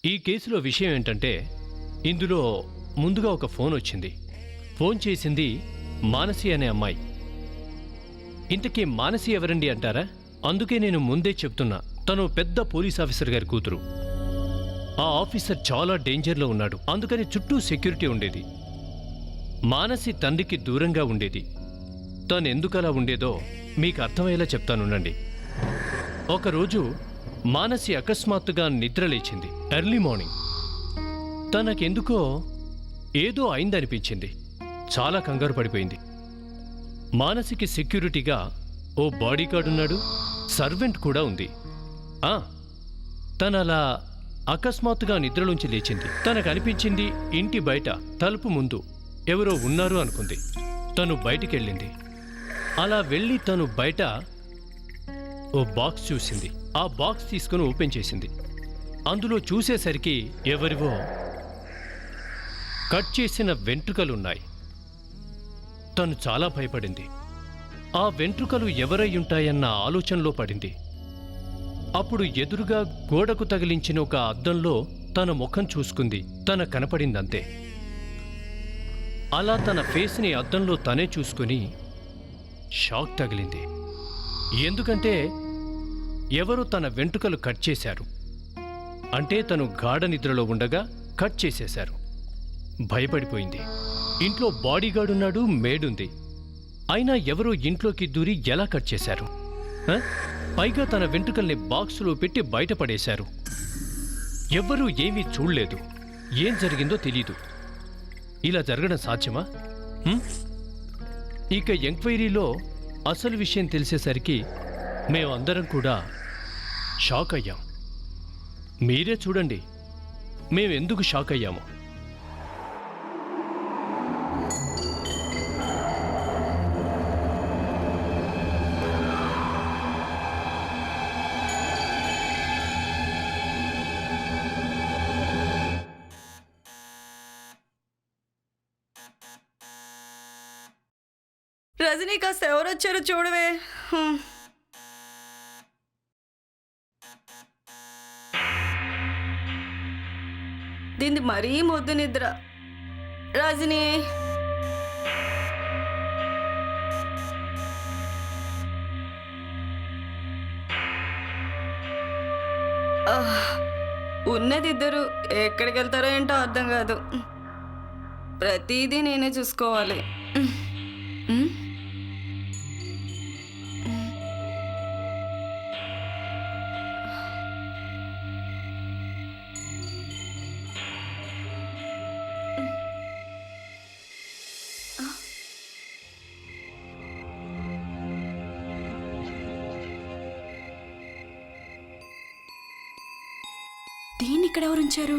ఈ కేసులో విషయం ఏంటంటే ఇందులో ముందుగా ఒక ఫోన్ వచ్చింది. ఫోన్ చేసింది మానసి అనే అమ్మాయి. ఇంతకీ మానసి ఎవరండి అంటారా? అందుకే నేను ముందే చెప్తున్నా, తను పెద్ద పోలీస్ ఆఫీసర్ గారి కూతురు. ఆ ఆఫీసర్ చాలా డేంజర్లో ఉన్నాడు, అందుకని చుట్టూ సెక్యూరిటీ ఉండేది. మానసి తండ్రికి దూరంగా ఉండేది. తను ఎందుకలా ఉండేదో మీకు అర్థమయ్యేలా చెప్తానుండండి. ఒకరోజు మానసి అకస్మాత్తుగా నిద్రలేచింది. ఎర్లీ మార్నింగ్ తనకెందుకో ఏదో అయిందనిపించింది. చాలా కంగారు పడిపోయింది. మానసికి సెక్యూరిటీగా ఓ బాడీగార్డ్ ఉన్నాడు, సర్వెంట్ కూడా ఉంది. తనలా అకస్మాత్తుగా నిద్రలోంచి లేచింది. తనకనిపించింది ఇంటి బయట తలుపు ముందు ఎవరో ఉన్నారు అనుకుంది. తను బయటికెళ్ళింది. అలా వెళ్ళి తను బయట ఓ బాక్స్ చూసింది. ఆ బాక్స్ తీసుకుని ఓపెన్ చేసింది. అందులో చూసేసరికి ఎవరివో కట్ చేసిన వెంట్రుకలున్నాయి. తను చాలా భయపడింది. ఆ వెంట్రుకలు ఎవరై ఉంటాయన్న ఆలోచనలో పడింది. అప్పుడు ఎదురుగా గోడకు తగిలించిన ఒక అద్దంలో తన ముఖం చూసుకుంది. తన కనపడిందంతే. అలా తన ఫేస్ని అద్దంలో తనే చూసుకుని షాక్ తగిలింది. ఎందుకంటే ఎవరో తన వెంట్రుకలు కట్ చేశారు. అంటే తను గాఢ నిద్రలో ఉండగా కట్ చేసేశారు. భయపడిపోయింది. ఇంట్లో బాడీగార్డ్ ఉన్నాడు, మేడుంది. అయినా ఎవరో ఇంట్లోకి దూరి ఎలా కట్ చేశారు? పైగా తన వెంట్రుకల్ని బాక్సులో పెట్టి బయటపడేశారు. ఎవ్వరూ ఏమీ చూడలేదు. ఏం జరిగిందో తెలీదు. ఇలా జరగడం సాధ్యమా? ఇక ఎంక్వైరీలో అసలు విషయం తెలిసేసరికి మేమందరం కూడా షాక్ అయ్యాం. మీరే చూడండి మేమెందుకు షాక్ అయ్యాము. రజనీ, కాస్త ఎవరొచ్చారో చూడవే. దీన్ని మరీ మొద్దు నిద్ర. రజనీ, ఉన్నదిద్దరు ఎక్కడికి వెళ్తారో ఏంటో అర్థం కాదు. ప్రతిదీ నేనే చూసుకోవాలి. దీన్ని ఇక్కడ ఎవరు ఉంచారు?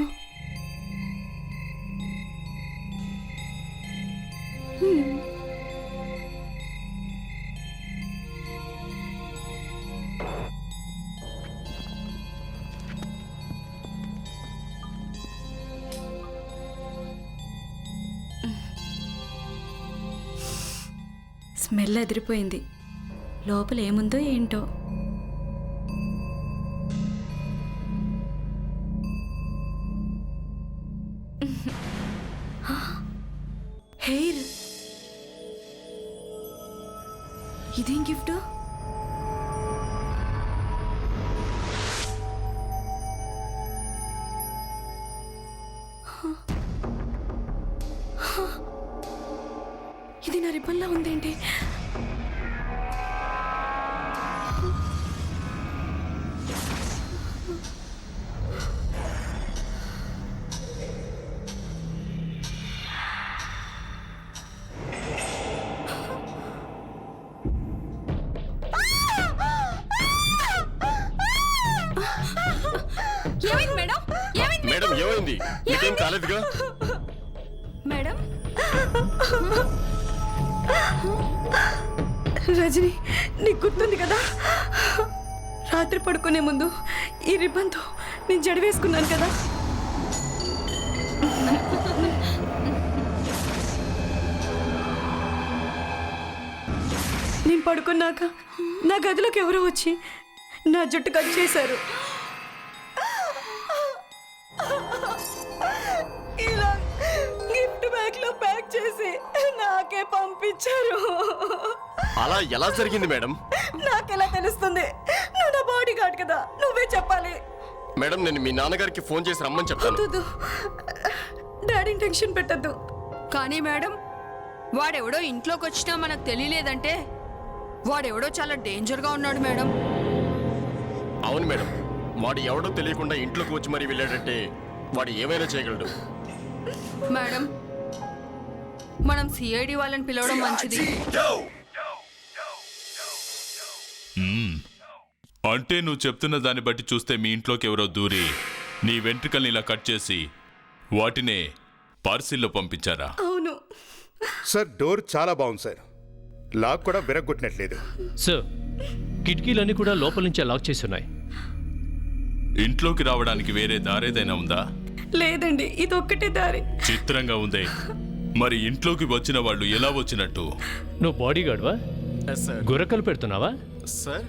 స్మెల్ అదిరిపోయింది. లోపల ఏముందో ఏంటో. హెయిర్. ఇదేం గిఫ్ట్? ఇది నా రిబ్బన్లా ఉందేంటి? మేడం ఏమైంది? మీకేం కాలేదుగా? మేడం, రజనీ, నీకు గుర్తుంది కదా, రాత్రి పడుకునే ముందు ఈ రిబ్బన్తో నేను జడ వేసుకున్నాను కదా. నేను పడుకున్నాక నా గదిలోకి ఎవరో వచ్చి నా జుట్టు కట్ చేశారు. బ్యాగ్ లో ప్యాక్ చేసి నాకే పంపించారు. అలా ఎలా జరిగింది మేడం? నాకెలా తెలుస్తుంది? నువ్వు నా బాడీ గార్డ్ కదా, నువ్వే చెప్పాలి. మేడం నేను మీ నాన్నగారికి ఫోన్ చేసి రమ్మని చెప్తాను. వద్దు, డాడీని టెన్షన్ పెట్టద్దు. కానీ మేడం, వాడెవడో ఇంట్లోకి వచ్చినా మనకు తెలియలేదంటే వాడెవడో చాలా డేంజర్గా ఉన్నాడు మేడం. అవును మేడం, వాడు ఎవడో తెలియకుండా ఇంట్లోకి వచ్చి మరీ వెళ్ళాడంటే వాడు ఏమైనా చేయగలడు. మేడం, మనం సిఐడి వాళ్ళని పిలవడం మంచిది. అంటే నువ్వు చెప్తున్న దాన్ని బట్టి చూస్తే మీ ఇంట్లోకి ఎవరో దూరి నీ వెంట్రుకల్ని ఇలా కట్ చేసి వాటినే పార్సిల్లో పంపించారా? అవును సార్, డోర్ చాలా బాగుంది సార్. లాక్ కూడా విరగొట్టినట్లేదు. సార్, కిటికీలన్నీ కూడా లోపల నుంచే లాక్ చేసి ఉన్నాయి. ఇంట్లోకి రావడానికి వేరే దారేదైనా ఉందా? లేదండి, ఇది ఒక్కటే దారి. చిత్రంగా ఉందే. మరి ఇంట్లోకి వచ్చిన వాళ్ళు ఎలా వచ్చినట్టు? నువ్వు బాడీ గార్డ్వా? గురకలు పెడుతున్నావా? సార్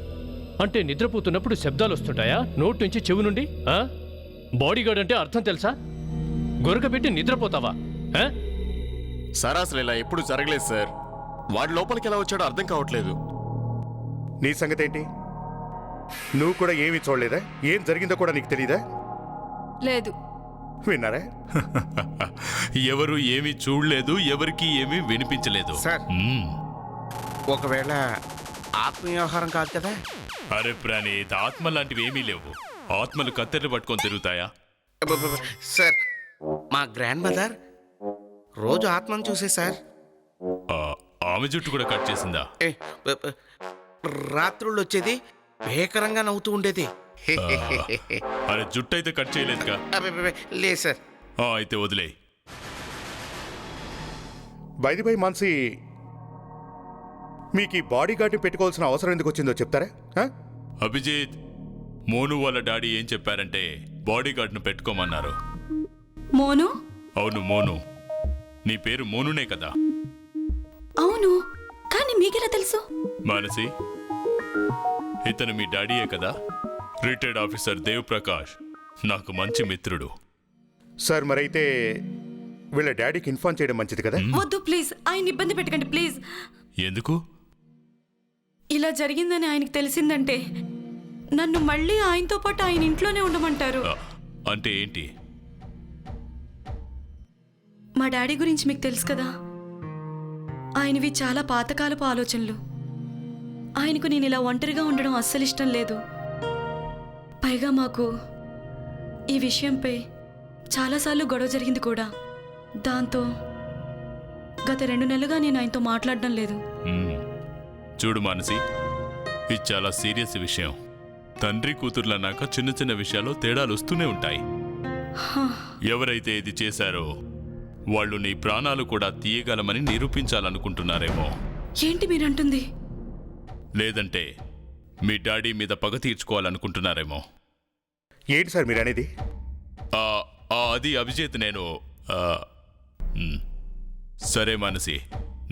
అంటే నిద్రపోతున్నప్పుడు శబ్దాలు వస్తుంటాయా నోటి నుంచి చెవి నుండి? బాడీ గార్డ్ అంటే అర్థం తెలుసా? గురక పెట్టి నిద్రపోతావా? సార్ అసలు ఇలా ఎప్పుడు జరగలేదు సార్. వాడి లోపలికి ఎలా వచ్చాడో అర్థం కావట్లేదు. నీ సంగతి ఏంటి? నువ్వు కూడా ఏమీ చూడలేదా? ఏం జరిగిందో కూడా నీకు తెలీదా? లేదు. విన్నారా? ఎవరు ఏమీ చూడలేదు, ఎవరికి ఏమీ వినిపించలేదు. సార్, ఒకవేళ ఆత్మవ్యవహారం కాదు కదా? అరే ప్రణీత్, ఆత్మ లాంటివి ఏమీ లేవు. ఆత్మలు కత్తెరలు పట్టుకొని తిరుగుతాయా? సార్, మా గ్రాండ్ మదర్ రోజు ఆత్మను చూసే సార్. ఆమె జుట్టు కూడా కట్ చేసిందా? రాత్రుళ్ళు వచ్చేది, భీకరంగా నవ్వుతూ ఉండేది. అరే జుట్టు అయితే కట్ చేయలేదుగా? లేదు సార్. అయితే వదిలే. బై మాన్సి, మీకు ఈ బాడీ గార్డ్ని పెట్టుకోవాల్సిన అవసరం ఎందుకు వచ్చిందో చెప్తారా? అభిజిత్, మోను వాళ్ళ డాడీ ఏం చెప్పారంటే బాడీ గార్డ్ను పెట్టుకోమన్నారు. మోను? అవును, మోను. నీ పేరు మోనునే కదా? అవును, కానీ మీకెలా తెలుసు? మానసి, ఇతను మీ డాడీయే కదా? రిటైర్డ్ ఆఫీసర్ దేవ్ ప్రకాష్, నాకు మంచి మిత్రుడు. సార్, మరైతే వీళ్ళ డాడీకి ఇన్ఫార్మ్ చేయడం మంచిది కదా? వద్దు ప్లీజ్, ఆయన ఇబ్బంది పెట్టకండి ప్లీజ్. ఎందుకు? ఇలా జరిగిందని ఆయనకి తెలిసిందంటే నన్ను మళ్ళీ ఆయనతో పాటు ఆయన ఇంట్లోనే ఉండమంటారు. అంటే ఏంటి? మా డాడీ గురించి మీకు తెలుసు కదా, ఆయనవి చాలా పాతకాలపు ఆలోచనలు. ఆయనకు నేను ఇలా ఒంటరిగా ఉండడం అస్సలు ఇష్టం లేదు. పైగా మాకు ఈ విషయంపై చాలాసార్లు గొడవ జరిగింది కూడా. దాంతో గత 2 నెలలుగా నేను ఆయనతో మాట్లాడడం లేదు. చూడు మానసి, ఇది చాలా సీరియస్ విషయం. తండ్రి కూతుర్లన్నాక చిన్న చిన్న విషయాల్లో తేడాలు వస్తూనే ఉంటాయి. ఎవరైతే ఇది చేశారో వాళ్ళు నీ ప్రాణాలు కూడా తీయగలమని నిరూపించాలనుకుంటున్నారేమో. ఏంటి మీరంటుంది? లేదంటే మీ డాడీ మీద పగ తీర్చుకోవాలనుకుంటున్నారేమో. ఏంటి సార్ మీరు అనేది? అది అభిజిత్, నేను సరే మానసి,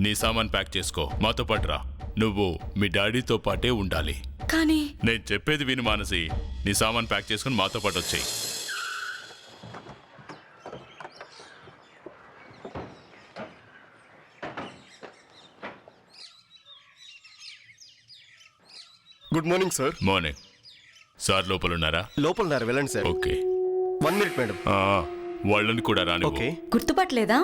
నీ సామాన్ ప్యాక్ చేసుకో, మాతో పాటు రా. నువ్వు మీ డాడీతో పాటే ఉండాలి. కానీ నేను చెప్పేది విను మానసి, నీ సామాన్ ప్యాక్ చేసుకుని మాతో పాటు వచ్చేయి. Good morning sir. Morning. Sir లోపల ఉన్నారా? లోపల ఉన్నారు, వెళ్ళండి సార్. ఓకే. 1 minute madam. వాళ్ళని కూడా రాని. ఓకే. గుర్తుపట్టలేదా?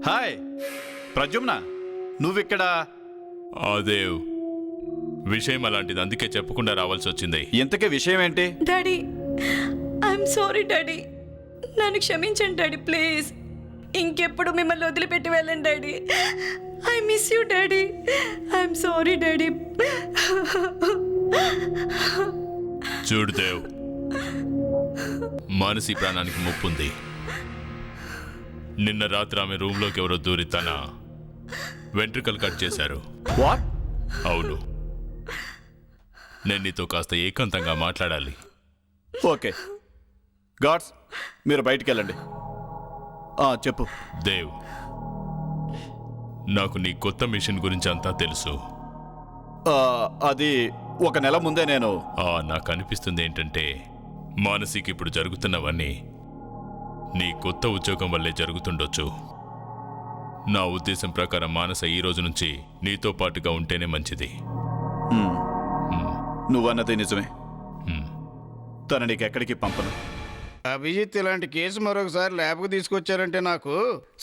హాయ్ ప్రజుమ్న, నువ్విక్కడ? దేవ్, విషయం అలాంటిది, అందుకే చెప్పకుండా రావాల్సి వచ్చింది. ఇంతకీ విషయం ఏంటి? డాడీ, ఐఎమ్ సారీ డాడీ, నన్ను క్షమించండి డాడీ ప్లీజ్. ఇంకెప్పుడు మిమ్మల్ని వదిలిపెట్టి వెళ్ళండి daddy. I miss you daddy. I'm sorry daddy. చూడు దేవ్, మానసి ప్రాణానికి ముప్పుంది. నిన్న రాత్రి ఆమె రూమ్లోకి ఎవరో దూరి తన వెంట్రుకలు కట్ చేశారు. వాట్? అవును. నేను నీతో కాస్త ఏకాంతంగా మాట్లాడాలి. ఓకే గాడ్స్, మీరు బయటికి వెళ్ళండి. చెప్పు. దేవ్, నాకు నీ కొత్త మిషన్ గురించి అంతా తెలుసు. అది 1 నెల ముందే నాకు నాకు అనిపిస్తుంది ఏంటంటే మానసికి ఇప్పుడు జరుగుతున్నవన్నీ నీ కొత్త ఉద్యోగం వల్లే జరుగుతుండొచ్చు. నా ఉద్దేశం ప్రకారం మానస ఈ రోజు నుంచి నీతో పాటుగా ఉంటేనే మంచిది. నువ్వన్నది నిజమే. హ్మ్. తన నీకెక్కడికి పంపను. అభిజిత్ ఇలాంటి కేసు మరొకసారి ల్యాబ్కు తీసుకొచ్చారంటే నాకు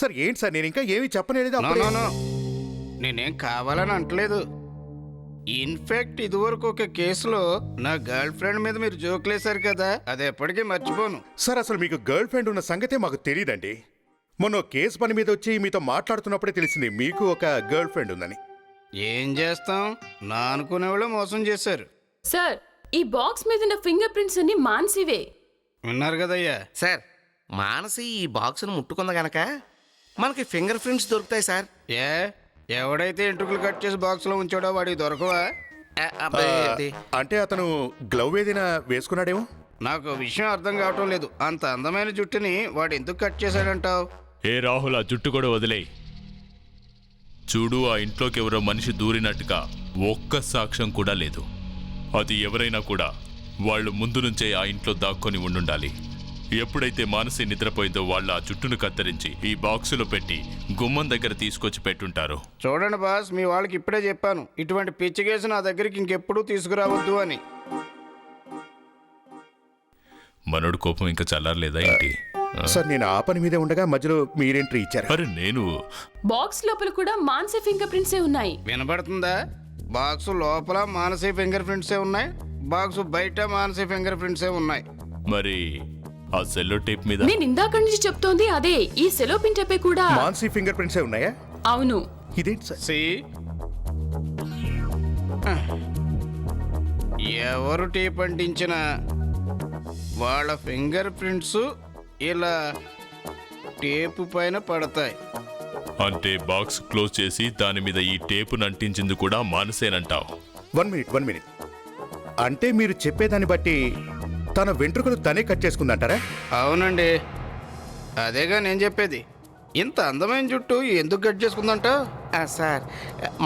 సార్ ఏంటి సార్, నేను ఇంకా ఏమీ చెప్పలేదు. నో, అప్పుడే- నో, నో. నేనేం కావాలని అంటలేదు. ఇన్ఫాక్ట్ ఇదివరకు ఒక కేసులో నా గర్ల్ ఫ్రెండ్ మీద మీరు జోకులేశారు కదా, అది ఎప్పటికీ మర్చిపోను. సార్ అసలు మీకు గర్ల్ ఫ్రెండ్ ఉన్న సంగతే మాకు తెలియదండి. మొన్న కేసు పని మీద వచ్చి మీతో మాట్లాడుతున్నప్పుడే తెలిసింది మీకు ఒక గర్ల్ ఫ్రెండ్ ఉందని. ఏం చేస్తాం, నా అనుకునేవాళ్ళు మోసం చేశారు. సార్, ఈ బాక్స్ మీద ఉన్న ఫింగర్ ప్రింట్స్ అన్ని మాన్సివే. విన్నారు కదయ్యా. సార్ మానసి ఈ బాక్స్ను ముట్టుకుంది గనక మనకి ఫింగర్ ప్రింట్స్ దొరుకుతాయి సార్. ఏ ఎవడైతే ఎంట్రుకలు కట్ చేసి బాక్స్లో ఉంచాడో వాడికి దొరకవా? అంటే అతను గ్లవ్ ఏదైనా వేసుకున్నాడేమో. నాకు విషయం అర్థం కావటం లేదు. అంత అందమైన జుట్టుని వాడు ఎందుకు కట్ చేశాడంటావు? ఏ రాహుల్, ఆ జుట్టు కూడా వదిలేయ్. చూడు, ఆ ఇంట్లోకి ఎవరో మనిషి దూరినట్టుగా ఒక్క సాక్ష్యం కూడా లేదు. అది ఎవరైనా కూడా వాళ్ళు ముందు నుంచే ఆ ఇంట్లో దాక్కొని ఉండుండాలి. ఎప్పుడైతే మానసి నిద్రపోయిందో వాళ్ళు ఆ జుట్టును కత్తిరించి ఈ బాక్సులో పెట్టి గుమ్మం దగ్గర తీసుకొచ్చి పెట్టుంటారు. చూడండి బాస్, మీ వాళ్ళకి ఇప్పుడే చెప్పాను, ఇటువంటి పిచ్చి కేసు నా దగ్గరికి ఇంకెప్పుడూ తీసుకురావద్దు అని. మనోడు కోపం ఇంకా చల్లారలేదా ఏంటి? సార్ నేను ఆ పని మీదే ఉండగా మధ్యలో మీరెంట్రీ ఇచ్చారు. అరే నేను బాక్స్ లోపల కూడా మాన్సే ఫింగర్ ప్రింట్సే ఉన్నాయి. వినబడుతుందా? బాక్స్ లోపల మానసీ ఫింగర్ ప్రింట్సే ఉన్నాయి, బాక్స్ బయట మానసీ ఫింగర్ ప్రింట్సే ఉన్నాయి. మరి ఆ సెల్లో టేప్ మీద నేను ఇందాక నుంచి చెప్తోంది అదే. ఈ సెలోపిన్ టేపే కూడా. మాన్సీ ఫింగర్ ప్రింట్సే ఉన్నాయా? అవును. ఇదేంటి సార్? సి ఎవరు టేప్ అంటించినా వాళ్ళ ఫింగర్ ప్రింట్స్ ఇలా టేపు పైన పడతాయి. అంటే బాక్స్ క్లోజ్ చేసి దాని మీద ఈ టేపును అంటించింది కూడా మానసేనంటావు? 1 మినిట్. అంటే మీరు చెప్పేదాన్ని బట్టి తన వెంట్రుకలు తనే కట్ చేసుకుందంటారా? అవునండి, అదేగా నేను చెప్పేది. ఇంత అందమైన జుట్టు ఎందుకు కట్ చేసుకుందంట? సార్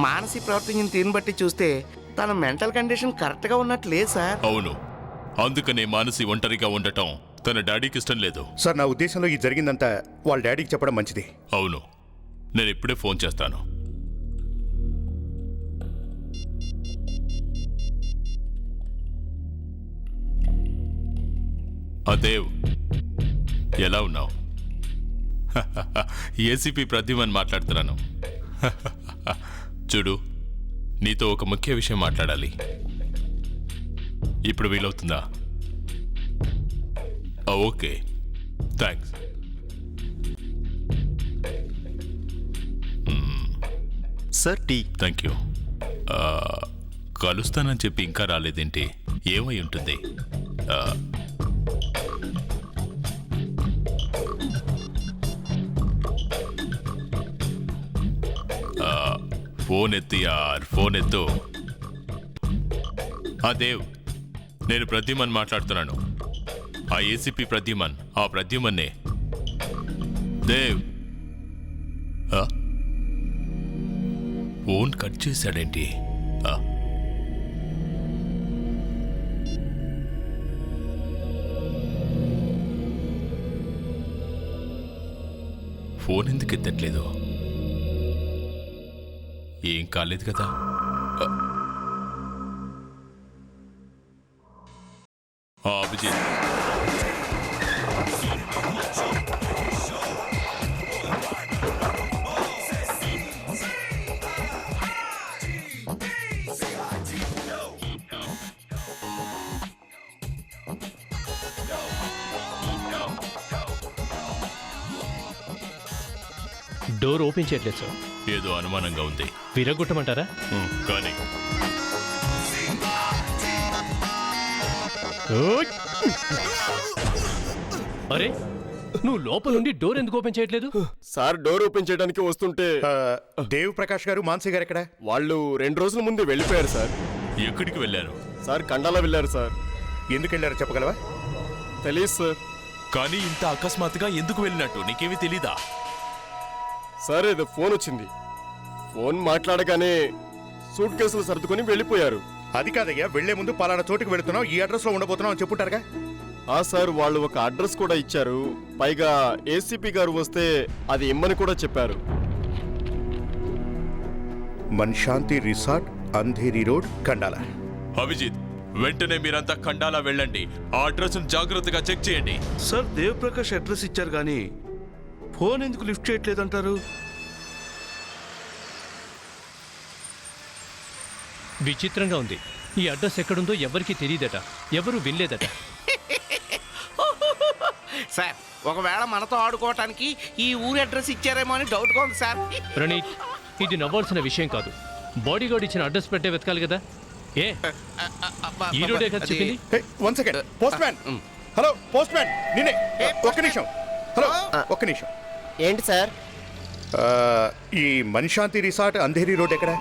మానసి ప్రవర్తించిన తీరుని బట్టి చూస్తే తన మెంటల్ కండిషన్ కరెక్ట్గా ఉన్నట్టు లేదు సార్. అవును, అందుకనే మానసి ఒంటరిగా ఉండటం తన డాడీకి ఇష్టం లేదు. సార్ నా ఉద్దేశంలో ఈ జరిగిందంతా వాళ్ళ డాడీకి చెప్పడం మంచిది. అవును, నేను ఇప్పుడే ఫోన్ చేస్తాను. అదేవ్, ఎలా ఉన్నావు? ఏసీపీ ప్రద్యుమన్ మాట్లాడుతున్నాను. చూడు, నీతో ఒక ముఖ్య విషయం మాట్లాడాలి. ఇప్పుడు వీలవుతుందా? Okay, thanks. Sir tea. Thank you. కలుస్తానని చెప్పి ఇంకా రాలేదేంటి? ఏమై ఉంటుంది? ఫోన్ ఎత్తి యార్, ఫోన్ ఎత్తు. దేవ్, నేను ప్రద్యుమన్ మాట్లాడుతున్నాను. ఆ ఏసీపీ ప్రద్యుమన్, ఆ ప్రద్యుమన్నే. దేవ్, ఫోన్ కట్ చేశాడేంటి? ఫోన్ ఎందుకు ఎత్తట్లేదు? ఏం కాలేదు కదా? అభిజిత్, డోర్ ఓపెన్ చేయట్లేదు సార్. ఏదో అనుమానంగా ఉంది. విరగొట్టమంటారా? కానీ ఓయ్! అరే, నువ్వు లోపల నుండి డోర్ ఎందుకు ఓపెన్ చేయట్లేదు? సార్ డోర్ ఓపెన్ చేయడానికి వస్తుంటే దేవ్ ప్రకాష్ గారు, మాన్సీ గారు ఎక్కడ? వాళ్ళు 2 రోజుల ముందు వెళ్ళిపోయారు సార్. ఎక్కడికి వెళ్ళారు? సార్ కండాలా వెళ్ళారు సార్. ఎందుకు వెళ్ళారో చెప్పగలవా? తెలియదు సార్. కానీ ఇంత అకస్మాత్తుగా ఎందుకు వెళ్ళినట్టు నీకేమీ తెలీదా? సార్ ఏదో ఫోన్ వచ్చింది. ఫోన్ మాట్లాడగానే సూట్ కేసులు సర్దుకొని వెళ్ళిపోయారు. అది కాదయ్యా, వెళ్లే ముందు పలానా చోటుకి వెళుతున్నావు, ఈ అడ్రస్ లో ఉండబోతున్నావు అని చెప్పుంటారుగా. సార్ వాళ్ళు ఒక అడ్రస్ కూడా ఇచ్చారు. పైగా ఏసీపీ గారు వస్తే అది ఇమ్మని కూడా చెప్పారు. మన్శాంతి రిసార్ట్, అంధేరి రోడ్, కండాల. అభిజిత్, వెంటనే మీరంతా ఖండాలా వెళ్ళండి. ఆ అడ్రస్ జాగ్రత్తగా చెక్ చేయండి. సార్ దేవప్రకాష్ అడ్రస్ ఇచ్చారు కానీ ఫోన్ ఎందుకు లిఫ్ట్ చేయట్లేదంటారు? విచిత్రంగా ఉంది. ఈ అడ్రస్ ఎక్కడుందో ఎవరికీ తెలియదట, ఎవరు వినలేదట. సార్ ఒకవేళ మనతో ఆడుకోవటానికి ఈ ఊరి అడ్రస్ ఇచ్చారేమో అని డౌట్గా ఉంది సార్. ప్రణీత్, ఇది నవ్వాల్సిన విషయం కాదు. బాడీగార్డ్ ఇచ్చిన అడ్రస్ పెట్టే వెతకాలి కదా. ఏ ఈ రోడే కదా చెప్పింది. One second, post man. Hello post man, నేనే. ఒక్క నిమిషం. హలో, ఒక్క నిమిషం. ఏంటి సార్? ఈ మన్శాంతి రిసార్ట్, అంధేరి రోడ్ ఎక్కడ?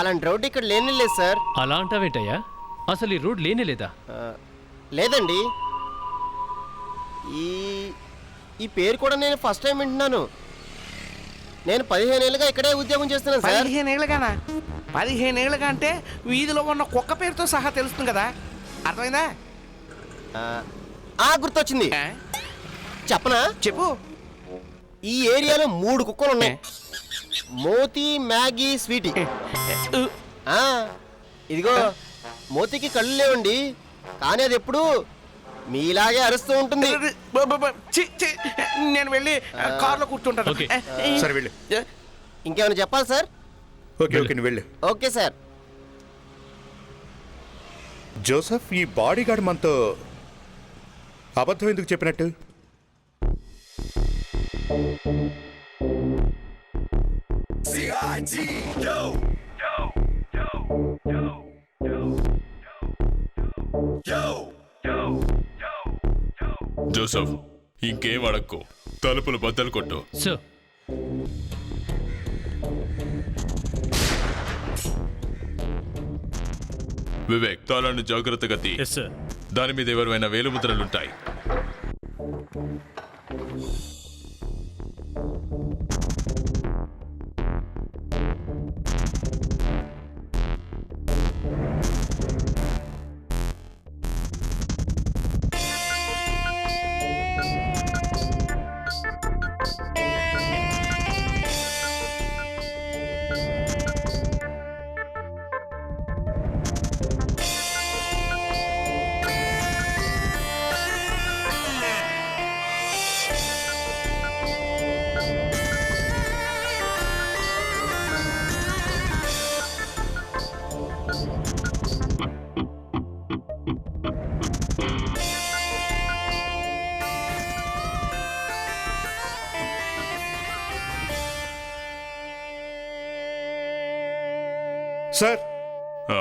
అలాంటి రోడ్ ఇక్కడ లేనే లేదు సార్. అలా అంటావేంటయ్యా? అసలు ఈ రోడ్ లేనే లేదా? లేదండి. ఈ పేరు కూడా నేను ఫస్ట్ టైం వింటున్నాను. నేను 15 ఏళ్ళుగా ఇక్కడే ఉద్యోగం చేస్తున్నాను సార్. 15 ఏళ్ళగానా? 15 ఏళ్ళగా అంటే వీధిలో ఉన్న కుక్క పేరుతో సహా తెలుస్తుంది కదా, అర్థమైందా? గుర్తొచ్చింది. చెప్పనా? చెప్పు. ఈ ఏరియాలో 3 కుక్కలు ఉన్నాయి. Moti, Maggie, Sweety. ఇదిగో, మోతీకి కళ్ళు లేవండి, కానీ అది ఎప్పుడు మీలాగే అరుస్తూ ఉంటుంది. నేను వెళ్ళి కార్లో కూర్చుంటాను. ఓకే. సరే వెళ్ళు. ఇంకేమైనా చెప్పాలి సార్? ఓకే ఓకే, నువ్వు వెళ్ళు. Okay sir. జోసెఫ్, ఈ బాడీ గార్డ్ మనతో అబద్ధం ఎందుకు చెప్పినట్టు? జోసఫ్, ఇంకేం అడక్కు, తలుపులు బద్దలు కొట్టు. సార్, వివేక్, తాళాన్ని జాగ్రత్తగా తీ. దాని మీద ఎవరైనా వేలుముద్రలుంటాయి. సార్, ఆ,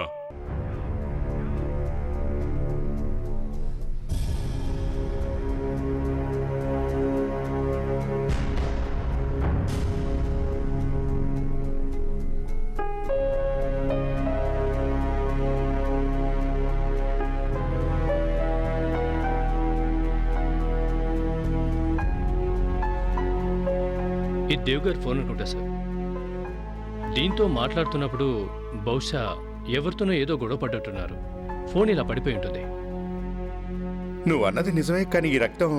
ఇది దేవ్ గారి ఫోన్ అనుకుంటా సార్. దీంతో మాట్లాడుతున్నప్పుడు బహుశా ఎవరితోనో ఏదో గొడవ పడ్డట్టున్నారు. ఫోన్ ఇలా పడిపోయి ఉంటుంది. నువ్వు అన్నది నిజమే, కానీ ఈ రక్తం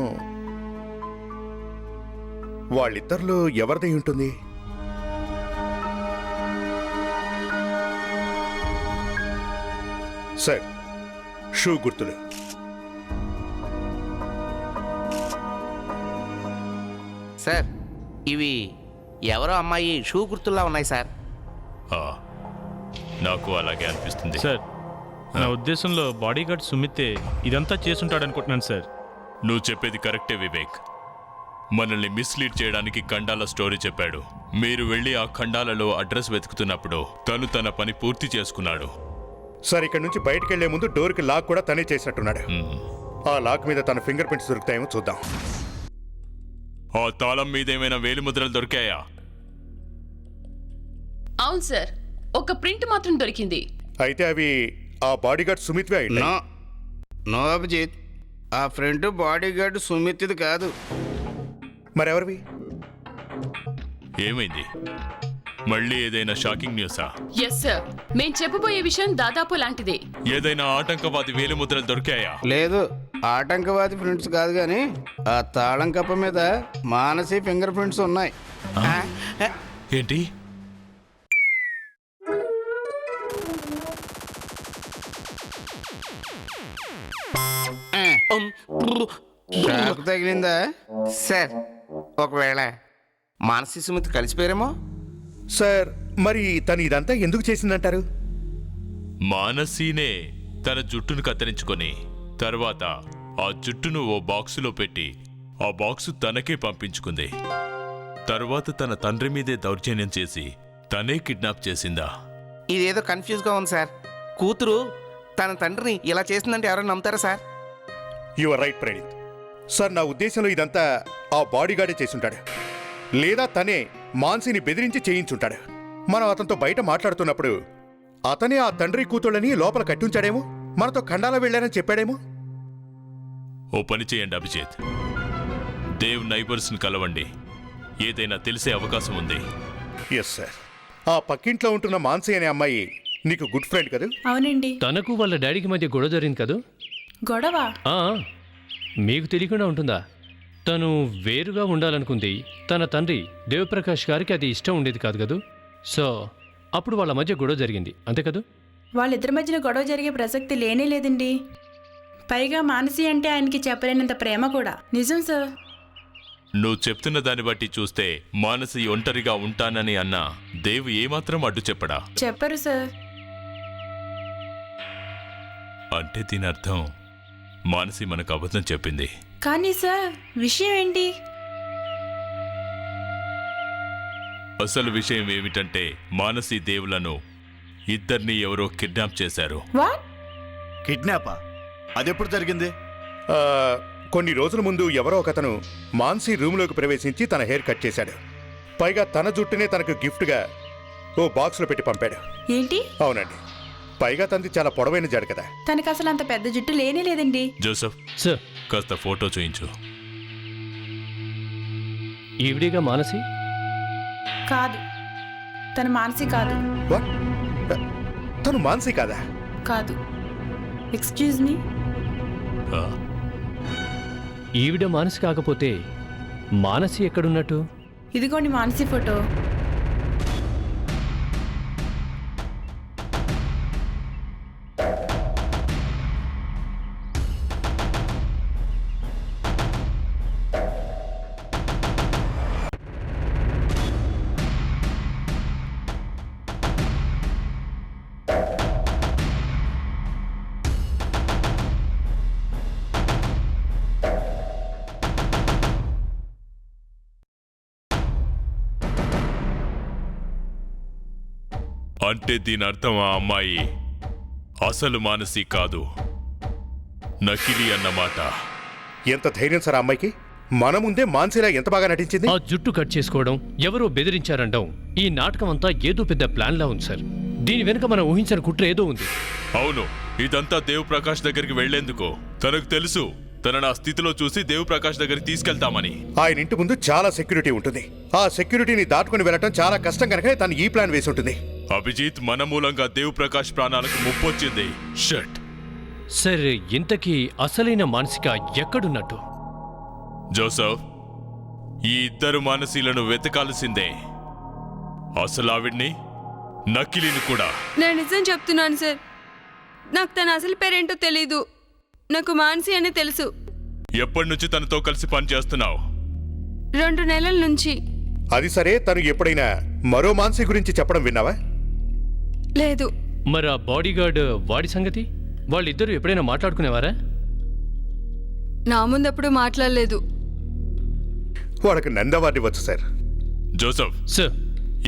వాళ్ళిద్దరిలో ఎవరిదై ఉంటుంది? సార్, షూ గుర్తులు. సార్, ఇవి ఎవరో అమ్మాయి షూ గుర్తుల్లా ఉన్నాయి సార్. నాకు అలాగే అనిపిస్తుంది. సార్, నా ఉద్దేశంలో బాడీగార్డ్ సుమితే ఇదంతా చేసుంటాడు అనుకుంటున్నాను సార్. నువ్వు చెప్పేది కరెక్టే వివేక్. మనల్ని మిస్లీడ్ చేయడానికి ఖండాల స్టోరీ చెప్పాడు. మీరు వెళ్ళి ఆ ఖండాలలో అడ్రస్ వెతుకుతున్నప్పుడు తను తన పని పూర్తి చేసుకున్నాడు. సార్, ఇక్కడ నుంచి బయటకు వెళ్లే ముందు డోర్కి లాక్ కూడా తనే చేసినట్టున్నాడు. ఆ లాక్ మీద తన ఫింగర్ ప్రింట్స్ దొరుకుతాయేమో చూద్దాం. ఆ తాళం మీద ఏమైనా వేలిముద్రలు దొరికాయా? అవును సార్, ఒక ప్రింట్ మాత్రం దొరికింది. అయితే అవి ఆ బాడీగార్డ్ సుమిత్వే అయి ఉంటాయి. నో అభిజిత్, ఆ ఫ్రెండ్ బాడీగార్డ్ సుమిత్ది కాదు. మరెవరివి? ఏమైంది? మళ్ళీ ఏదైనా షాకింగ్ న్యూసా? ఎస్ సార్, మేం చెప్పబోయే విషయం దాదాపు లాంటిదే. ఏదైనా ఆటంకవాది వేలిముద్రలు దొరికాయా? లేదు, ఆటంకవాది ప్రింట్స్ కాదు కానీ ఆ తాళం కప్ప మీద మానసి ఫింగర్ ప్రింట్స్ ఉన్నాయి. ఏంటి? షాక్ తగిలిందా? సార్ ఒకవేళ మానసి సుమిత్ కలిసిపోయారేమో. సార్ మరి తను ఇదంతా ఎందుకు చేసిందంటారు? మానసీనే తన జుట్టును కత్తిరించుకొని తర్వాత ఆ జుట్టును ఓ బాక్సులో పెట్టి ఆ బాక్సు తనకే పంపించుకుంది. తర్వాత తన తండ్రి మీదే దౌర్జన్యం చేసి తనే కిడ్నాప్ చేసిందా? ఇదేదో కన్ఫ్యూజ్గా ఉంది సార్. కూతురు తన తండ్రిని ఇలా చేసిందంటే ఎవరైనా నమ్ముతారా sir? You are right Praneeth. Sir నా ఉద్దేశంలో ఇదంతా ఆ బాడీగార్డే చేసుంటాడు, లేదా తనే మాన్సీని బెదిరించి చేయించుంటాడు. మనం అతనితో బయట మాట్లాడుతున్నప్పుడు అతనే ఆ తండ్రి కూతుళ్ళని లోపల కట్టించాడేమో, మనతో ఖండాల వెళ్ళారని చెప్పాడేమో. ఓ పని చేయండి అభిజిత్, దేవ్ నైబర్స్ని కలవండి, ఏదైనా తెలిసే అవకాశం ఉంది. Yes sir. ఆ పక్కింట్లో ఉంటున్న మాన్సీ అనే అమ్మాయి నీకు గుడ్ ఫ్రెండ్ కదా? అవునండి. తనకు వాళ్ళ డాడీకి మధ్య గొడవ జరిగింది కదూ? గొడవ? ఆ, మీకు తెలియకుండా ఉంటుందా? తను వేరుగా ఉండాలనుకుంది. తన తండ్రి దేవప్రకాష్ గారికి అది ఇష్టం ఉండేది కాదు కదూ. సో అప్పుడు వాళ్ళ మధ్య గొడవ జరిగింది, అంతే కదూ? వాళ్ళిద్దరి మధ్యన గొడవ జరిగే ప్రసక్తి లేనే లేదండి. పైగా మానసి అంటే ఆయనకి చెప్పలేనంత ప్రేమ కూడా. నిజం సార్. నువ్వు చెప్తున్న దాన్ని బట్టి చూస్తే మానసి ఒంటరిగా ఉంటానని అన్నా దేవ్ ఏమాత్రం అడ్డు చెప్పడా? చెప్పరు సార్. అంటే దీని అర్థం మానసి మనకు అబద్ధం చెప్పింది. కానీ సార్ విషయం ఏంటి? అసలు విషయం ఏమిటంటే మానసి దేవులను ఇద్దరిని ఎవరో కిడ్నాప్ చేశారు. వాట్? కిడ్నాపా? అదెప్పుడు జరిగింది? కొన్ని రోజుల ముందు ఎవరో ఒకతను మాన్సీ రూమ్లోకి ప్రవేశించి తన హెయిర్ కట్ చేశాడు. పైగా తన జుట్టునే తనకు గిఫ్ట్గా ఓ బాక్స్లో పెట్టి పంపాడు. ఏంటి? అవునండి. పైగా తనది చాలా పొడవైన జడ కదా. తనకు అసలు అంత పెద్ద జుట్టు లేనే లేదండి. జోసెఫ్ సార్, కాస్త ఫోటో చూయించు. ఈవిడిగా మానసి? కాదు, తను మానసి కాదు. వాట్? తను మాన్సీ కాదా? కాదు. Excuse me. ఆ, ఈవిడ మానసి కాకపోతే మానసి ఎక్కడున్నట్టు? ఇదిగోండి మానసి ఫోటో. అంటే దీని అర్థం ఆ అమ్మాయి అసలు మానసి కాదు, నకిలీ అన్నమాట. ఎంత ధైర్యం సార్ ఆ అమ్మాయికి? మన ముందే మాన్సీలా ఎంత బాగా నటించింది. ఆ జుట్టు కట్ చేసుకోవడం, ఎవరో బెదిరించారంటాం, ఈ నాటకం అంతా ఏదో పెద్ద ప్లాన్లా ఉంది సార్. దీని వెనుక మనం ఊహించిన కుట్ర ఏదో ఉంది. అవును, ఇదంతా దేవ్ ప్రకాష్ దగ్గరికి వెళ్లేందుకు. తనకు తెలుసు తనను ఆ స్థితిలో చూసి దేవ్ ప్రకాష్ దగ్గరికి తీసుకెళ్తామని. ఆయన ఇంటి ముందు చాలా సెక్యూరిటీ ఉంటుంది. ఆ సెక్యూరిటీని దాటుకుని వెళ్ళటం చాలా కష్టం కనుక తను ఈ ప్లాన్ వేసి ఉంటుంది. అభిజిత్, మన మూలంగా దేవ్ ప్రకాష్ ప్రాణాలకు ముప్పొచ్చింది. షట్. సరే, ఇంతకీ అసలైన మానసిక ఎక్కడున్నట్టు? జోసెఫ్, ఈ ఇద్దరు మానసీలను వెతకాల్సిందే. అసలు ఆవిడ్ని, నకిలీని కూడా. నేను నిజం చెప్తున్నాను సార్, నాకు తన అసలు పేరేంటో తెలీదు. నాకు మానసి అని తెలుసు. ఎప్పటి నుంచి తనతో కలిసి పని చేస్తున్నావు? 2 నెలల నుంచి. అది సరే, తను ఎప్పుడైనా మరో మాన్సీ గురించి చెప్పడం విన్నావా? లేదు. మరి ఆ బాడీగార్డ్ వాడి సంగతి? వాళ్ళిద్దరూ ఎప్పుడైనా మాట్లాడుకునేవారా? నా ముందప్పుడు మాట్లాడలేదు. వాళ్ళకి నందవార్డు వచ్చు సార్. జోసెఫ్ సార్,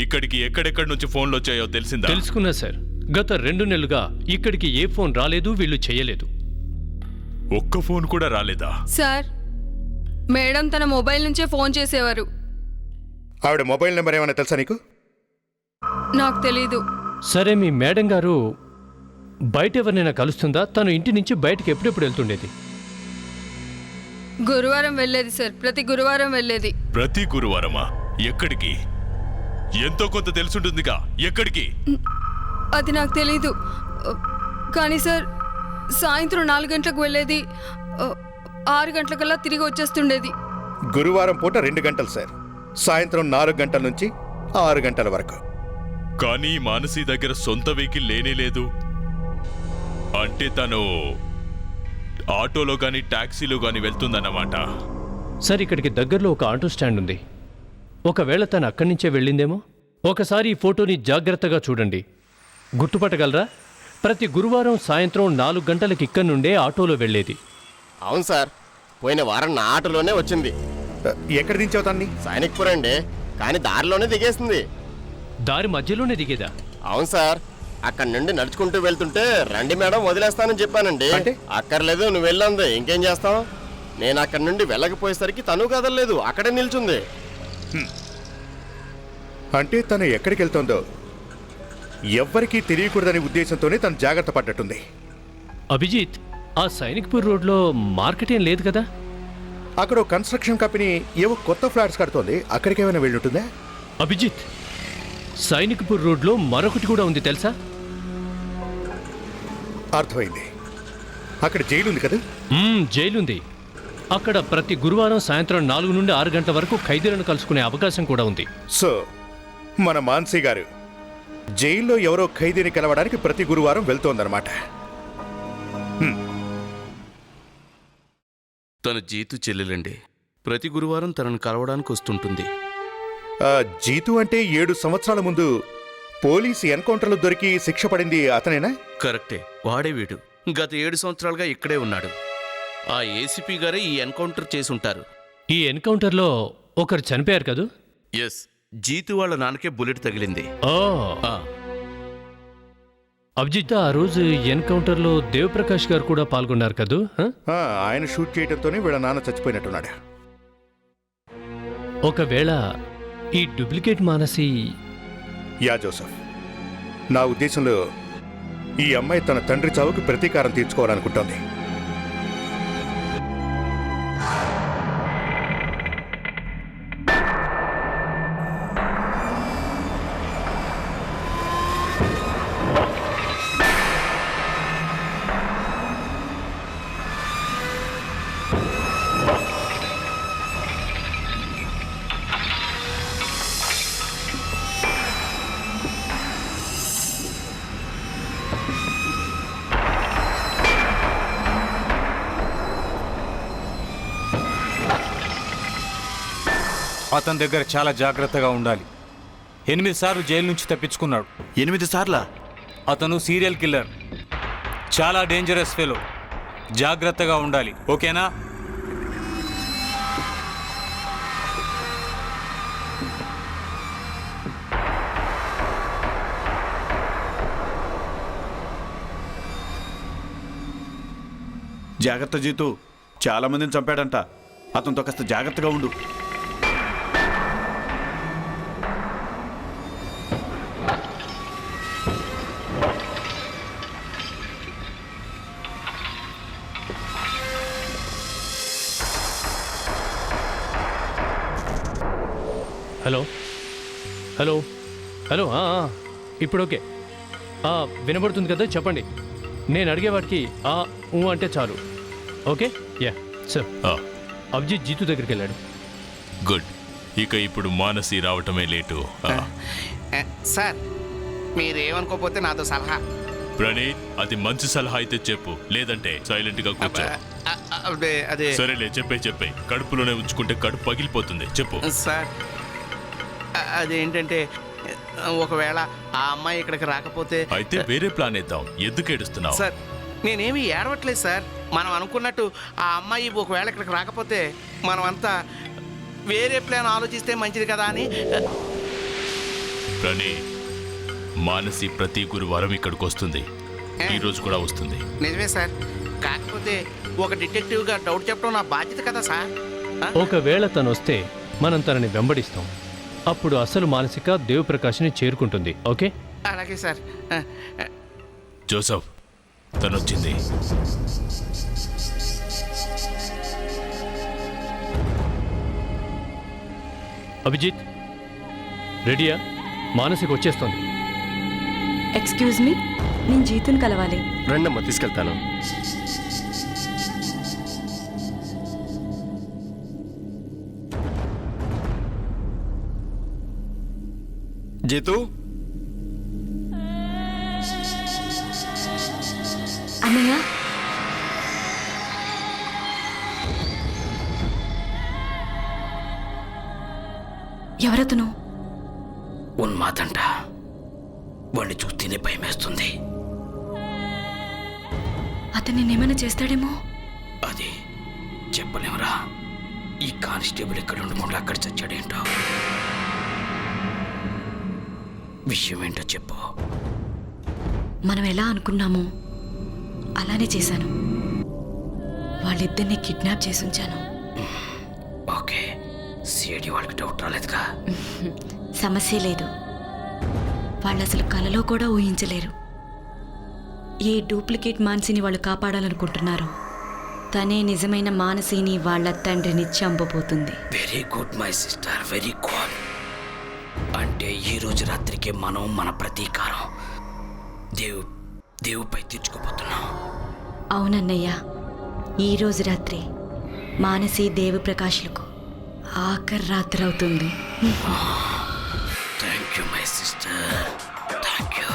ఇక్కడికి ఎక్కడెక్కడి నుంచి ఫోన్లు వచ్చాయో తెలిసిందా? తెలుసుకున్నా సార్. గత 2 నెలలుగా ఇక్కడికి ఏ ఫోన్ రాలేదు, వీళ్ళు చేయలేదు. ఒక్క ఫోన్ కూడా రాలేదా? సార్, మేడం తన మొబైల్ నుంచే ఫోన్ చేసేవారు. ఆవిడ మొబైల్ నెంబర్ ఏమైనా తెలుసా నీకు? నాకు తెలీదు. సరే, మీ మేడం గారు బయట ఎవరినైనా కలుస్తుందా? తను ఇంటి నుంచి బయటకు ఎప్పుడెప్పుడు వెళ్తుండేది? గురువారం వెళ్ళేది సార్, ప్రతి గురువారం వెళ్ళేది. ప్రతి గురువారమా? ఎక్కడికి? ఎంతో కొంత తెలుసుంటుందిగా. ఎక్కడికి? అది నాకు తెలీదు. కానీ సార్ సాయంత్రం 4 గంటలకు వెళ్ళేది, 6 గంటలకల్లా తిరిగి వచ్చేస్తుండేది. గురువారం పూట 2 గంటలు సార్, సాయంత్రం 4 గంటల నుంచి 6 గంటల వరకు. కానీ మానసి దగ్గర సొంత వెహికల్ లేనే లేదు. అంటే తను ఆటోలో గాని టాక్సీలో గాని వెళ్తుందన్నమాట. సార్, ఇక్కడికి దగ్గరలో ఒక ఆటో స్టాండ్ ఉంది. ఒకవేళ తను అక్కడి నుంచే వెళ్ళిందేమో. ఒకసారి ఈ ఫోటోని జాగ్రత్తగా చూడండి. గుర్తుపట్టగలరా? ప్రతి గురువారం సాయంత్రం 4 గంటలకి ఇక్కడి నుండే ఆటోలో వెళ్ళేది. అవును సార్, పోయిన వారం నా ఆటోలోనే వచ్చింది. ఎక్కడ దించావు తన్ని? సైనిక్పురం అండి, కానీ దారిలోనే దిగేసింది. దారి మధ్యలోనే దిగేదా? అవును సార్, అక్కడి నుండి నడుచుకుంటూ వెళ్తుంటే రండి మేడం వదిలేస్తానని చెప్పానండి. అంటే? అక్కర్లేదు నువ్వు వెళ్ళంది, ఇంకేం చేస్తాం. నేను అక్కడి నుండి వెళ్ళకపోయేసరికి తను కదలలేదు, అక్కడే నిల్చుంది. అంటే తను ఎక్కడికి వెళ్తోందో ఎవ్వరికీ తెలియకూడదనే ఉద్దేశంతోనే తను జాగ్రత్త పడ్డట్టుంది. అభిజిత్, ఆ సైనిక్పూర్ రోడ్లో మార్కెట్ ఏం లేదు కదా? అక్కడ ఒక కన్స్ట్రక్షన్ కంపెనీ ఏవో కొత్త ఫ్లాట్స్ కడుతోంది, అక్కడికి ఏమైనా వెళ్ళుంటుందా? అభిజిత్, సైనిక్పూర్ రోడ్లో మరొకటి కూడా ఉంది తెలుసా? అర్థమైంది. అక్కడ జైలు ఉంది కదా? జైలుంది. అక్కడ ప్రతి గురువారం సాయంత్రం 4 నుండి 6 గంటల వరకు ఖైదీలను కలుసుకునే అవకాశం కూడా ఉంది. సో మన మాన్సీ గారు జైల్లో ఎవరో ఖైదీని కలవడానికి ప్రతి గురువారం వెళ్తోందన్నమాట. తన జీతు చెల్లెలండి. ప్రతి గురువారం తనను కలవడానికి వస్తుంటుంది. జీతు అంటే 7 సంవత్సరాల ముందు పోలీసు ఎన్కౌంటర్లో దొరికి శిక్ష పడింది అతనేనా? కరెక్టే, వాడే వీడు. గత 7 సంవత్సరాలుగా ఇక్కడే ఉన్నాడు. ఆ ఏసీపీ గారే ఈ ఎన్కౌంటర్ చేసుంటారు. ఈ ఎన్కౌంటర్లో ఒకరు చనిపోయారు కదూ? ఎస్, జీతు వాళ్ళ నాన్నకే బుల్లెట్ తగిలింది. అభిజిత్, ఆ రోజు ఎన్కౌంటర్లో దేవప్రకాష్ గారు కూడా పాల్గొన్నారు కదూ? ఆయన షూట్ చేయడంతోనే వీళ్ళ నాన్న చచ్చిపోయినట్టున్నాడు. ఒకవేళ ఈ డూప్లికేట్ మానసి... యా జోసఫ్, నా ఉద్దేశంలో ఈ అమ్మాయి తన తండ్రి చావుకు ప్రతీకారం తీర్చుకోవాలనుకుంటోంది. అతని దగ్గర చాలా జాగ్రత్తగా ఉండాలి. 8 సార్లు జైలు నుంచి తప్పించుకున్నాడు. 8 సార్లా? అతను సీరియల్ కిల్లర్, చాలా డేంజరస్ ఫెలో. జాగ్రత్తగా ఉండాలి, ఓకేనా? జాగ్రత్త జీతు, చాలా మందిని చంపాడంట. అతనితో కాస్త జాగ్రత్తగా ఉండు. హలో హలో హలో ఇప్పుడు ఓకే. వినబడుతుంది కదా? చెప్పండి. నేను అడిగేవాడికి అంటే చాలు. Okay, yeah sir. Abhijit Jeetu దగ్గరికి వెళ్ళాడు. గుడ్. ఇక ఇప్పుడు మానసి రావటమే లేటు. సార్, మీరేమనుకోకపోతే నాతో సలహా. ప్రణీత్, అది మంచి సలహా అయితే చెప్పు, లేదంటే సైలెంట్ గా కూర్చో. అదే సరేలే, చెప్పే. కడుపులోనే ఉంచుకుంటే కడుపు పగిలిపోతుంది. చెప్పు. సార్, అదేంటంటే ఒకవేళ ఆ అమ్మాయి ఇక్కడికి రాకపోతే... అయితే వేరే ప్లాన్ వేద్దాం. ఎందుకు ఏడుస్తున్నావు? సార్, నేనేమి ఏడవట్లేదు సార్. మనం అనుకున్నట్టు ఆ అమ్మాయి ఒకవేళ ఇక్కడికి రాకపోతే మనం అంతా వేరే ప్లాన్ ఆలోచిస్తే మంచిది కదా అని. ప్రణీత్, మానసి ప్రతి గురువారం ఇక్కడికి వస్తుంది. ఈ రోజు కూడా వస్తుంది. నిజమే సార్, కాకపోతే ఒక డిటెక్టివ్గా డౌట్ చెప్పడం నా బాధ్యత కదా సార్. ఒకవేళ తను వస్తే మనం తనని వెంబడిస్తాం. అప్పుడు అసలు మానసిక దేవప్రకాష్ని చేరుకుంటుంది. ఓకే, అలాగే సార్. జోసఫ్, తనొచ్చింది. అభిజిత్, రెడీయా? మానసిక వచ్చేస్తోంది. ఎక్స్క్యూజ్ మీ, నేను జీతుని కలవాలి. రండమ్మా, తీసుకెళ్తాను. జీతు, అన్నయ్య, ఎవరతను? ఉన్మాదంట. వాడిని చూస్తేనే భయమేస్తుంది. అతను నేనేమైనా చేస్తాడేమో. అది చెప్పలేమురా. ఈ కానిస్టేబుల్ ఎక్కడ ఉండకుండా అక్కడ చచ్చాడేంటో. విషయం ఏంటో చెప్పు. మనం ఎలా అనుకున్నామో అలానే చేశాను. వాళ్ళిద్దరిని కిడ్నాప్ చేసి ఉంచాను. ఓకే, సిఐడి వాళ్ళకి డౌట్ రాలేదుగా? సమస్య లేదు. వాళ్ళు అసలు కలలో కూడా ఊహించలేరు ఏ డూప్లికేట్ మానసిని వాళ్ళు కాపాడాలనుకుంటున్నారు. తనే నిజమైన మానసిని వాళ్ళ తండ్రిని చంపబోతుంది. Very good my sister, very good. అంటే ఈ రోజు రాత్రికి మనం మన ప్రతీకారం దేవుపై తీర్చుకోబోతున్నాం. అవునన్నయ్య, ఈరోజు రాత్రి మానసి దేవి ప్రకాష్లకు ఆఖరి రాత్రి అవుతుంది. Thank you my sister, thank you.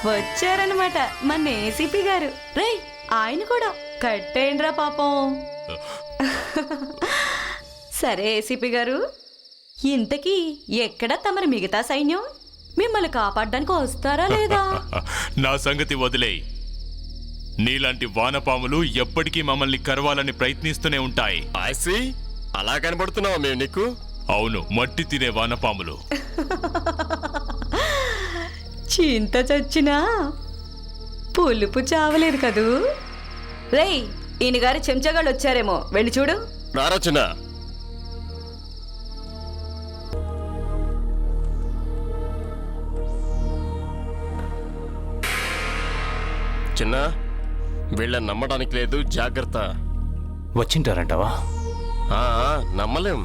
వచ్చారనమాట మన ఏసీపీ గారు. రే, ఆయన కూడా కట్టేయండిరా పాపం. సరే ఏసీపీ గారు, ఇంతకీ ఎక్కడ తమరి మిగతా సైన్యం? మిమ్మల్ని కాపాడడానికి వస్తారా లేదా? నా సంగతి వదిలేయ్. నీలాంటి వానపాములు ఎప్పటికీ మమ్మల్ని కరవాలని ప్రయత్నిస్తూనే ఉంటాయి. ఐసీ, అలా కనబడుతున్నావా మేము నీకు? అవును, మట్టి తినే వానపాములు. చింత చచ్చినా పులుపు చావలేదు కదూ. రేయ్, ఈయన గారి చెంచగాళ్ళు వచ్చారేమో, వెళ్ళి చూడు. రారా చిన్న. చిన్న, వీళ్ళని నమ్మడానికి లేదు, జాగ్రత్త. వచ్చింటారంటావా? నమ్మలేం.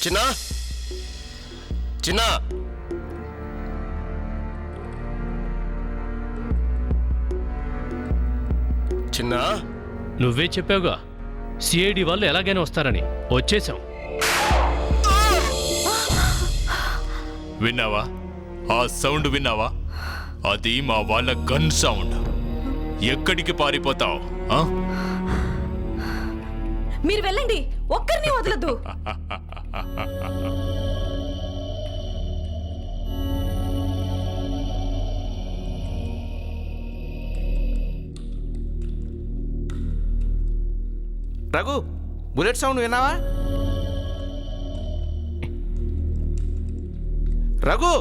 చిన్న, చిన్న, చిన్న. నువ్వే చెప్పావుగా సిఐడి వాళ్ళు ఎలాగైనా వస్తారని. వచ్చేసాం. విన్నావా? ఆ సౌండ్ విన్నావా? అది మా వాళ్ళ గన్ సౌండ్. ఎక్కడికి పారిపోతావు? మీరు వెళ్ళండి, ఒక్కరిని వదలదు. రఘు బుల్లెట్ సౌండ్ విన్నావా? రఘు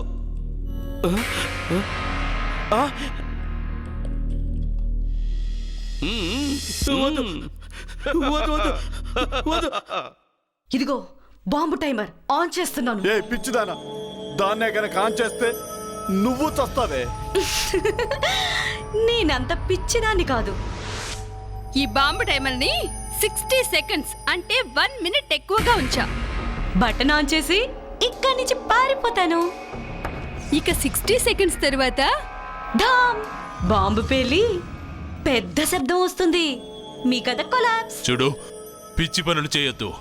ఇదిగో బాంబు టైమర్ ఆన్ చేస్తున్నాను. ఏ పిచ్చిదానా, దాన్నే కనుక ఆన్ చేస్తే నువ్వు చస్తావే. నేనంత పిచ్చిదాన్ని కాదు. ఈ బాంబు టైమర్ని 60 సెకండ్స్ అంటే 1 మినిట్ ఎక్కువగా ఉంచా. బటన్ ఆన్ చేసి ఇక్కడి నుంచి పారిపోతాను. ఇక 60 సెకండ్స్ తర్వాత ఢామ్ బాంబు పేలి పెద్ద శబ్దం వస్తుంది. మీ కథ కొలాప్స్. చూడు, పిచ్చి పనులు చేయొద్దు.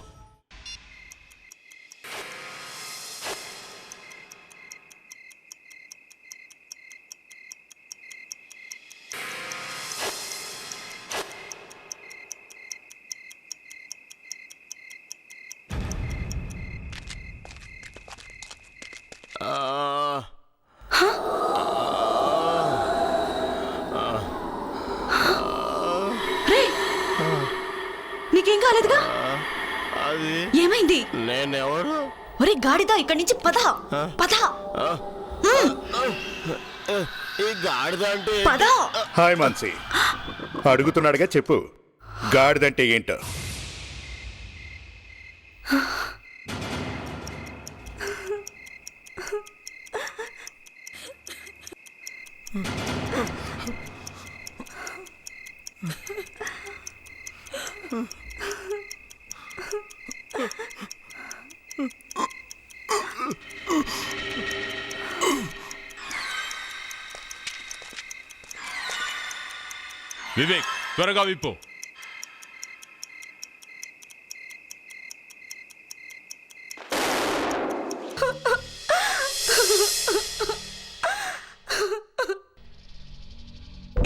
నీకేం కాలేదుగా? అది ఏమైంది? నేనెవరు? ఒరే గాడిద, ఇక్కడి నుంచి పద పద ఈ గాడిద అంటే పద. హాయ్ మాన్సి, అడుగుతున్నాడుగా చెప్పు, గాడిదంటే ఏంటో. వివేక్, త్వరగా విప్పు.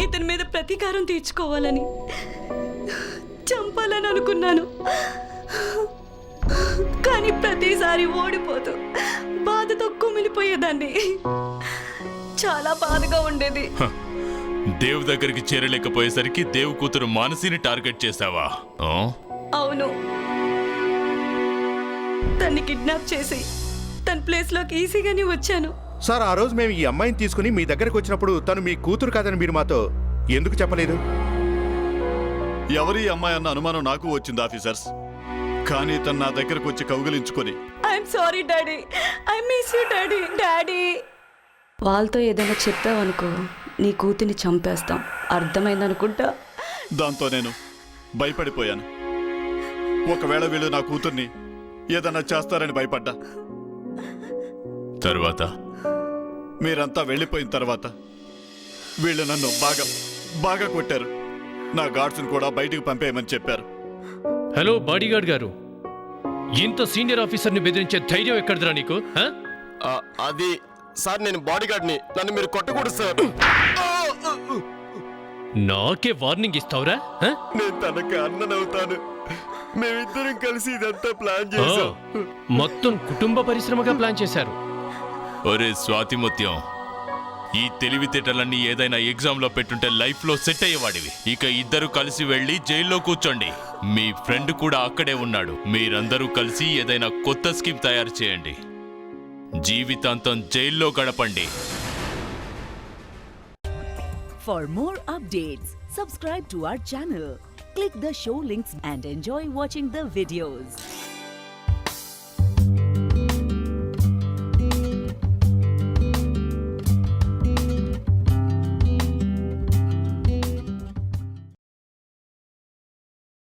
ఇతని మీద ప్రతీకారం తీర్చుకోవాలని, చంపాలని అనుకున్నాను. కానీ ప్రతిసారి ఓడిపోతూ బాధతో కుమిలిపోయేదాన్ని. చాలా బాధగా ఉండేది. దేవు దగ్గరికి చేరలేకపోయేసరికి దేవు కూతురు మానసిని టార్గెట్ చేశావా? అవును, తన్ని కిడ్నాప్ చేసి తన ప్లేస్లోకి ఈజీగానే వచ్చాను. సార్, ఆ రోజు మేము ఈ అమ్మాయిని తీసుకుని మీ దగ్గరకు వచ్చినప్పుడు తను మీ కూతురు కాదని మీరు మాతో ఎందుకు చెప్పలేదు? ఎవరి అమ్మాయి అన్న అనుమానం నాకు వచ్చింది ఆఫీసర్స్. కానీ తను నా దగ్గరకు వచ్చి కౌగిలించుకొని I'm sorry daddy, I miss you daddy. Daddy, వాళ్ళతో ఏదైనా చెప్పావనుకో నీ కూతుర్ని చంపేస్తాం, అర్థమైందనుకుంటా. దాంతో నేను భయపడిపోయాను. ఒకవేళ వీళ్ళు నా కూతుర్ని ఏదన్నా చేస్తారని భయపడ్డా. తర్వాత మీరంతా వెళ్ళిపోయిన తర్వాత వీళ్ళు నన్ను బాగా కొట్టారు. నా గార్డ్స్ని కూడా బయటికి పంపేయమని చెప్పారు. హలో బాడీగార్డ్ గారు, ఇంత సీనియర్ ఆఫీసర్ని బెదిరించే ధైర్యం ఎక్కడిదిరా నీకు? అది సార్, నేను బాడీగార్డ్ని, నన్ను మీరు కొట్టకూడదు సార్. నాకే వార్నింగ్ ఇస్తావురా? నేను తనకి అన్ననవుతాను. మేమిద్దరం కలిసి ఇదంతా ప్లాన్ చేశాం. మొత్తం కుటుంబ పరిశ్రమగా ప్లాన్ చేశారు. ఒరే స్వాతిముత్యం, ఈ తెలివితేటలన్నీ ఏదైనా ఎగ్జామ్ లో పెట్టుంటే లైఫ్ లో సెట్ అయ్యేవాడివి. ఇక ఇద్దరు కలిసి వెళ్ళి జైల్లో కూర్చోండి. మీ ఫ్రెండ్ కూడా అక్కడే ఉన్నాడు. మీరందరూ కలిసి ఏదైనా కొత్త స్కీమ్ తయారు చేయండి. జీవితాంతం జైల్లో గడపండి. For more updates, subscribe to our channel, click the show links and enjoy watching the videos.